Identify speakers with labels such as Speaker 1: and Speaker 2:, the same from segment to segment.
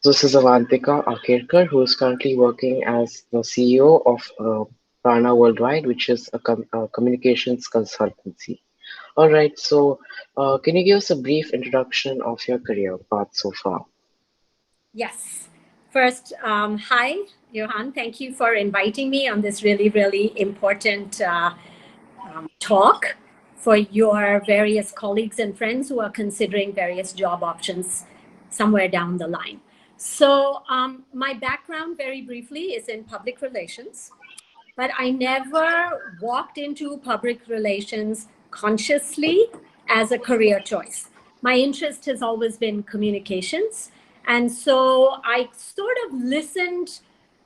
Speaker 1: This is Avantika Akerkar, who is currently working as the CEO of Prana Worldwide, which is a communications consultancy. All right, so can you give us a brief introduction of your career path so far?
Speaker 2: Yes. First, hi, Johan. Thank you for inviting me on this really, really important talk for your various colleagues and friends who are considering various job options somewhere down the line. So, my background, very briefly, is in public relations, but I never walked into public relations consciously as a career choice. My interest has always been communications. And so I sort of listened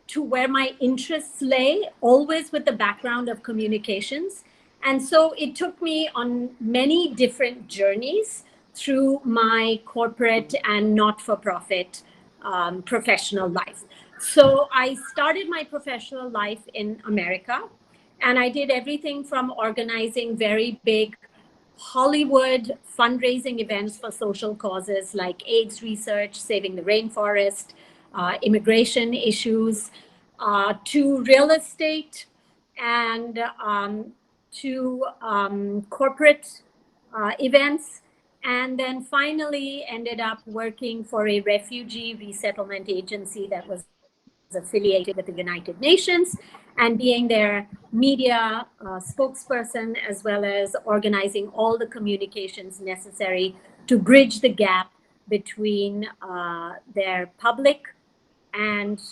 Speaker 2: to where my interests lay, always with the background of communications. And so it took me on many different journeys through my corporate and not for profit professional life. So I started my professional life in America, and I did everything from organizing very big Hollywood fundraising events for social causes like AIDS research, saving the rainforest, immigration issues, to real estate and to corporate events. And then finally ended up working for a refugee resettlement agency that was affiliated with the United Nations and being their media spokesperson, as well as organizing all the communications necessary to bridge the gap between their public and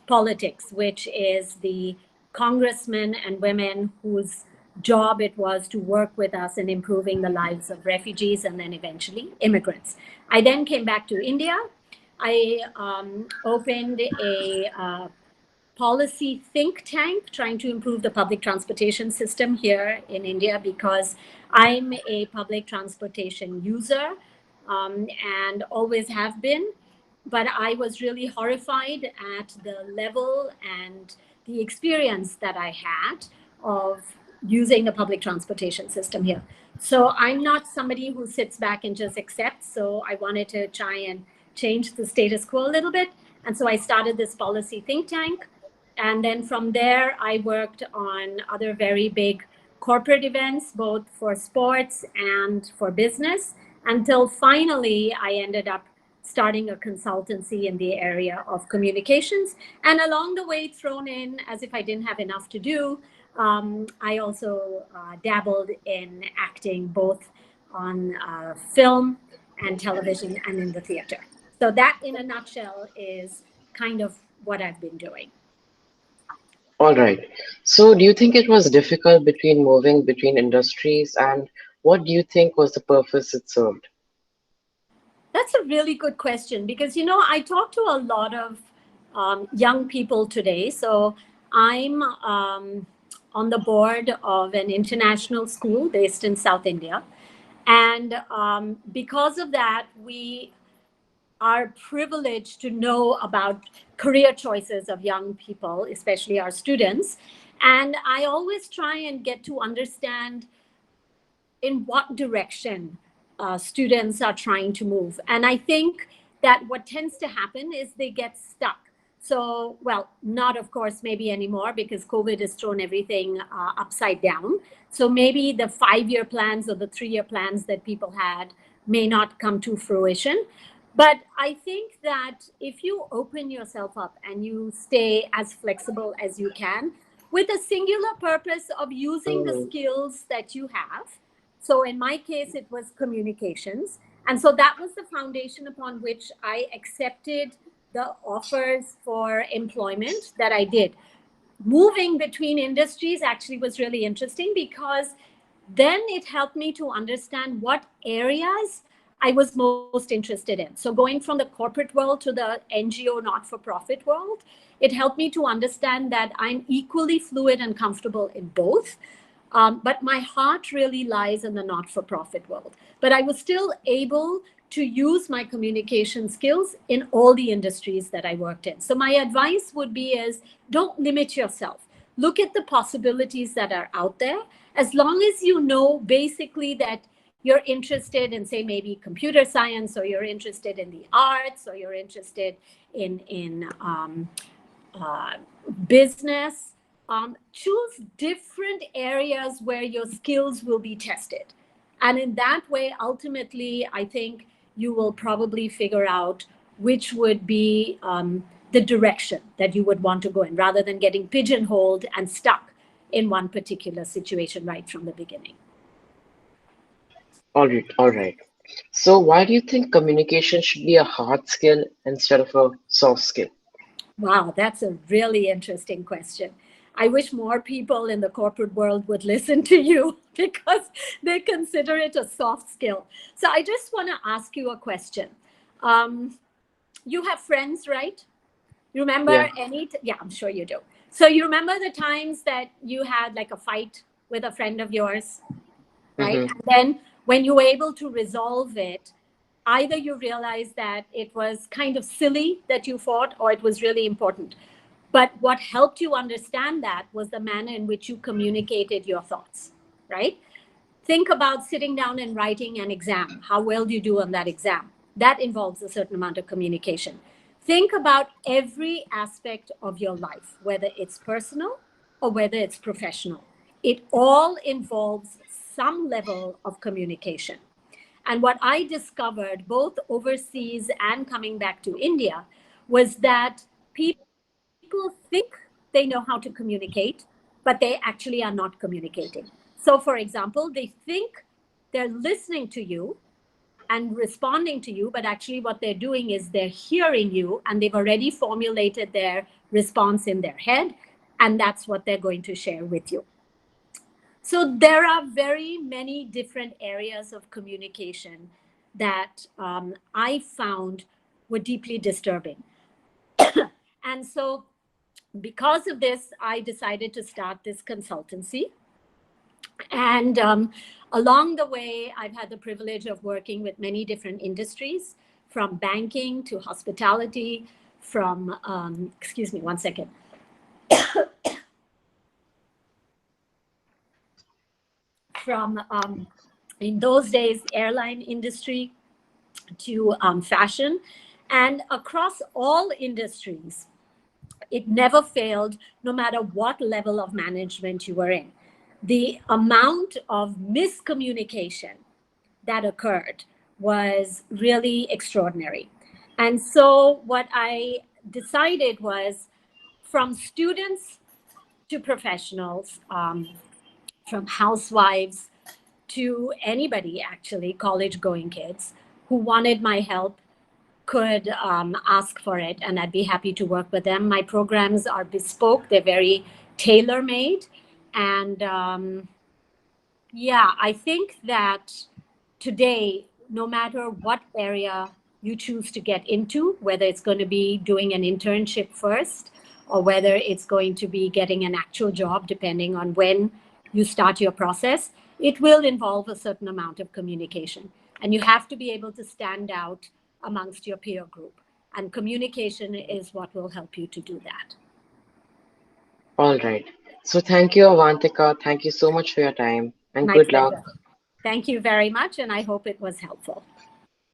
Speaker 2: politics, which is the congressmen and women whose job it was to work with us in improving the lives of refugees and then eventually immigrants. I then came back to India. I opened a policy think tank trying to improve the public transportation system here in India because I'm a public transportation user and always have been. But I was really horrified at the level and the experience that I had of using the public transportation system here. So I'm not somebody who sits back and just accepts. So I wanted to try and change the status quo a little bit. And so I started this policy think tank. And then from there, I worked on other very big corporate events, both for sports and for business, until finally I ended up starting a consultancy in the area of communications. And along the way, thrown in, as if I didn't have enough to do, I also dabbled in acting both on film and television and in the theater. So that, in a nutshell, is kind of what I've been doing.
Speaker 1: All right, so do you think it was difficult between moving between industries, and what do you think was the purpose it served?
Speaker 2: That's a really good question because, I talk to a lot of young people today. So I'm on the board of an international school based in South India. And because of that, we are privileged to know about career choices of young people, especially our students. And I always try and get to understand in what direction students are trying to move. And I think that what tends to happen is they get stuck. So, well, not of course, maybe anymore because COVID has thrown everything upside down. So maybe the 5-year plans or the 3-year plans that people had may not come to fruition. But I think that if you open yourself up and you stay as flexible as you can with a singular purpose of using the
Speaker 1: Mm,
Speaker 2: skills that you have. So in my case, it was communications. And so that was the foundation upon which I accepted the offers for employment that I did. Moving between industries actually was really interesting because then it helped me to understand what areas I was most interested in. So going from the corporate world to the NGO not for profit world, it helped me to understand that I'm equally fluid and comfortable in both. But my heart really lies in the not for profit world. But I was still able to use my communication skills in all the industries that I worked in. So my advice would be is don't limit yourself. Look at the possibilities that are out there. As long as you know basically that you're interested in, say, maybe computer science, or you're interested in the arts, or you're interested in uh, business. Choose different areas where your skills will be tested. And in that way, ultimately, I think you will probably figure out which would be the direction that you would want to go in, rather than getting pigeonholed and stuck in one particular situation right from the beginning.
Speaker 1: All right. So why do you think communication should be a hard skill instead of a soft skill?
Speaker 2: Wow, that's a really interesting question. I wish more people in the corporate world would listen to you because they consider it a soft skill. So I just want to ask you a question. Um, you have friends, right? You remember
Speaker 1: Yeah.
Speaker 2: yeah, I'm sure you do. So you remember the times that you had like a fight with a friend of yours, right?
Speaker 1: Mm-hmm.
Speaker 2: And then when you were able to resolve it, either you realized that it was kind of silly that you fought, or it was really important. But what helped you understand that was the manner in which you communicated your thoughts, right? Think about sitting down and writing an exam. How well do you do on that exam? That involves a certain amount of communication. Think about every aspect of your life, whether it's personal or whether it's professional. It all involves some level of communication. And what I discovered, both overseas and coming back to India, was that people think they know how to communicate, but they actually are not communicating. So, for example, they think they're listening to you and responding to you, but actually, what they're doing is they're hearing you, and they've already formulated their response in their head, and that's what they're going to share with you. So there are very many different areas of communication that I found were deeply disturbing. And so, because of this, I decided to start this consultancy. And along the way, I've had the privilege of working with many different industries, from banking to hospitality, from, excuse me, one second, from, in those days, airline industry to fashion. And across all industries, it never failed, no matter what level of management you were in. The amount of miscommunication that occurred was really extraordinary. And so, what I decided was, from students to professionals, from housewives to anybody, actually, college going kids who wanted my help, could ask for it, and I'd be happy to work with them. My programs are bespoke, they're very tailor made. And yeah, I think that today, no matter what area you choose to get into, whether it's going to be doing an internship first, or whether it's going to be getting an actual job, depending on when you start your process, it will involve a certain amount of communication. And you have to be able to stand out amongst your peer group. And communication is what will help you to do that.
Speaker 1: All right. So thank you, Avantika. Thank you so much for your time and
Speaker 2: My
Speaker 1: good luck.
Speaker 2: pleasure. Thank you very much. And I hope it was helpful.